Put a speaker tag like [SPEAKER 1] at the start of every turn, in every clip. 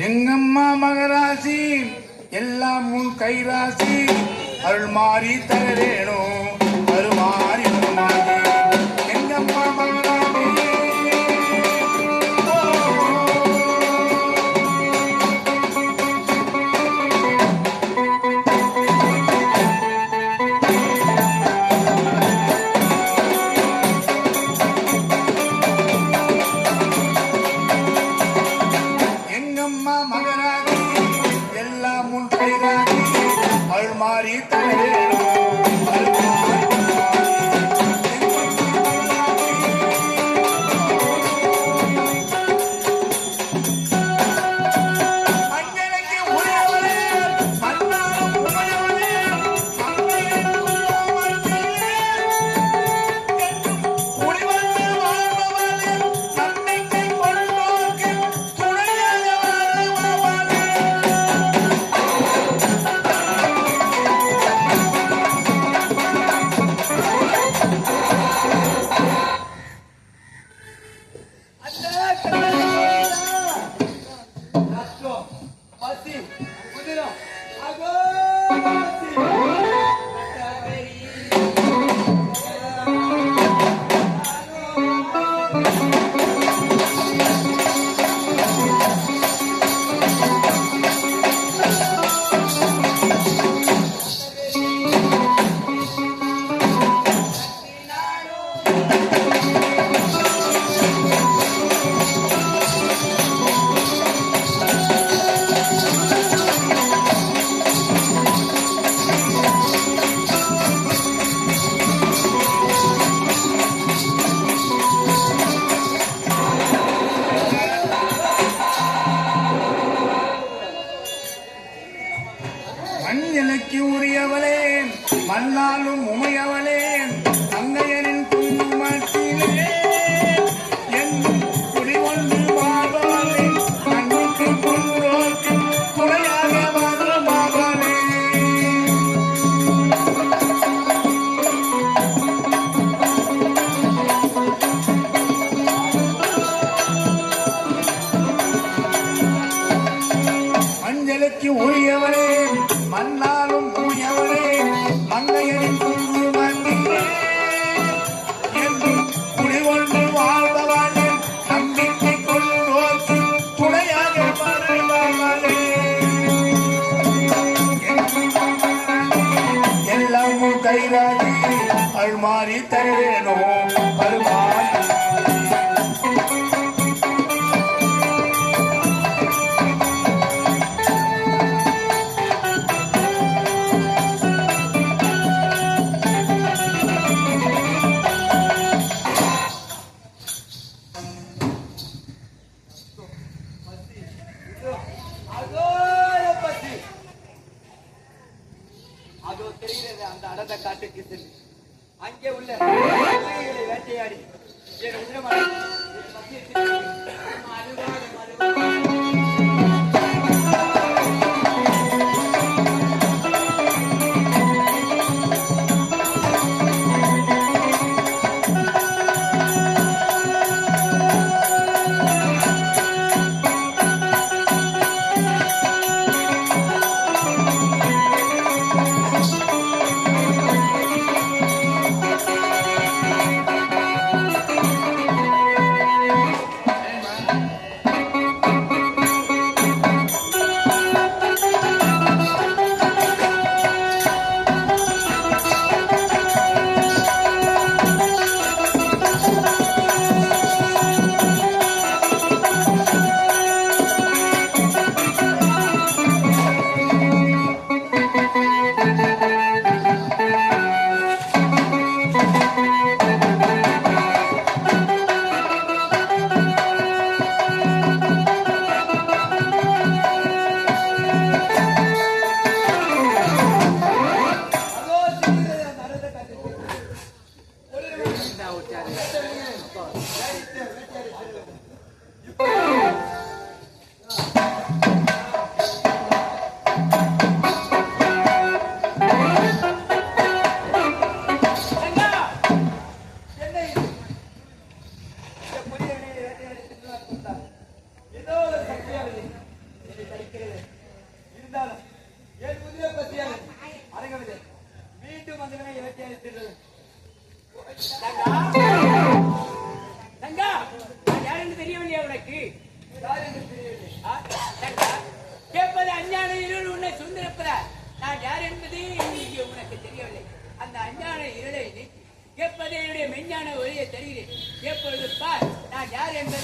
[SPEAKER 1] எங்கம்மா மகராசி எல்லாம் உன் கைராசி அருள் மாறி தரவேணும் அருமாறி வருமாறி எங்கம்மா மகராசி மகராசி எல்லாம் உன் கைராசி அருள் மாறி தரவேணும் மஞ்சளுக்கு உரியவளே மண்ணாலும் உமையவளே தங்கையரின் குங்குமத்திலே என் குடி ஒன்று வாழ்வாளே கண்ணுக்கு கொண்டோர்க்கு துணையாக வருமாவளே மஞ்சளுக்கு உரியவளே மன்னாலும் உயவரே மங்கையரின் குங்குமத்திலே என்று குடிகொண்டு வாழ்பவளே நம்பிக்கை கொண்டோர்க்கு துணையாக வருபவளே எல்லாம் கைராகி அழுமாறி தரவேனோ அருமாறி
[SPEAKER 2] அதோ தெரிகிறது அந்த அடர்ந்த காட்டுக்கு சென்று அங்கே உள்ள வேட்டையாடி என் உணவு அஞ்ஞான இருள் உன்னை சூழ்ந்திருப்பத நான் யார் என்பது இங்கே உனக்கு தெரியவில்லை. அந்த அஞ்ஞான இருளை நீக்கி எப்போது என்னுடைய மெஞ்ஞான ஒளியை தருகிறேன். எப்பொழுது பார் நான் யார் என்பது.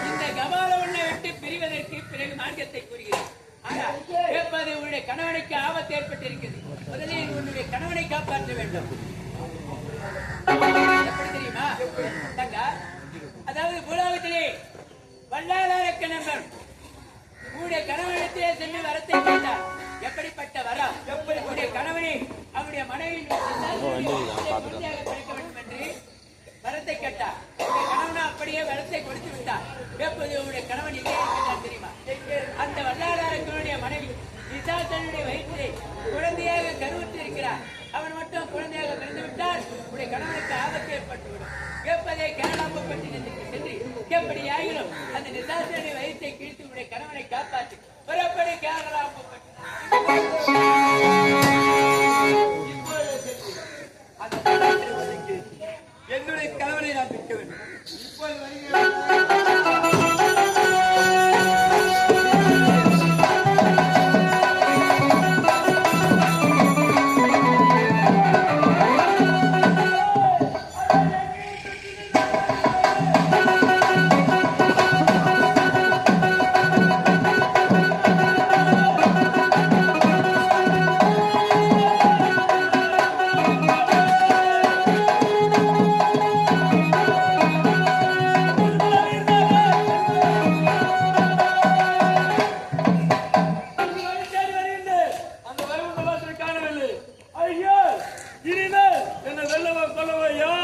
[SPEAKER 2] இந்த கபால உன்னை விட்டு பிரிவதற்கு பிறகு மார்க்கத்தை கூறுகிறேன். ஆனால் எப்போது உன்னுடைய கணவனுக்கு ஆபத்து ஏற்பட்டிருக்கிறது. முதலில் உன்னுடைய கணவனை காப்பாற்ற வேண்டும். எப்படி தெரியுமா தங்கா? அதாவது பூலோகத்திலே வல்லாதாரக்க நண்பன் உன்னுடைய கணவனிடத்திலே சென்று வரத்தை கேட்டார். எப்படிப்பட்ட வரம்? எப்படி உன்னுடைய கணவனை அவனுடைய மனைவியின் படிக்க வேண்டும் என்று வரத்தை கேட்டார். கணவனா அப்படியே வரத்தை கொடுத்து விட்டார். எப்போது உன்னுடைய கணவன் இல்லை என்றார் தெரியுமா? அந்த வல்லாதாரங்களுடைய மனைவி நிசாசனுடைய வயிற்றிலே குழந்தையாக கருவுற்று இருக்கிறார். அவன் மட்டும் குழந்தையாக பிறந்து விட்டால் உடைய கணவனுக்கு ஆபத்து ஏற்பட்டுவிடும். எப்பதே கேரளாம்பட்டினத்துக்கு சென்று எப்படி ஆகிலும் அந்த நிசாசனுடைய வயிற்றை கிழித்து உடைய கணவனை காப்பாற்றி புறப்படி கேரளாம்பட்டினம். என்னுடைய கணவனை நான் விற்க வேண்டும். இப்போது
[SPEAKER 3] என்ன வெள்ளவா கொல்லவா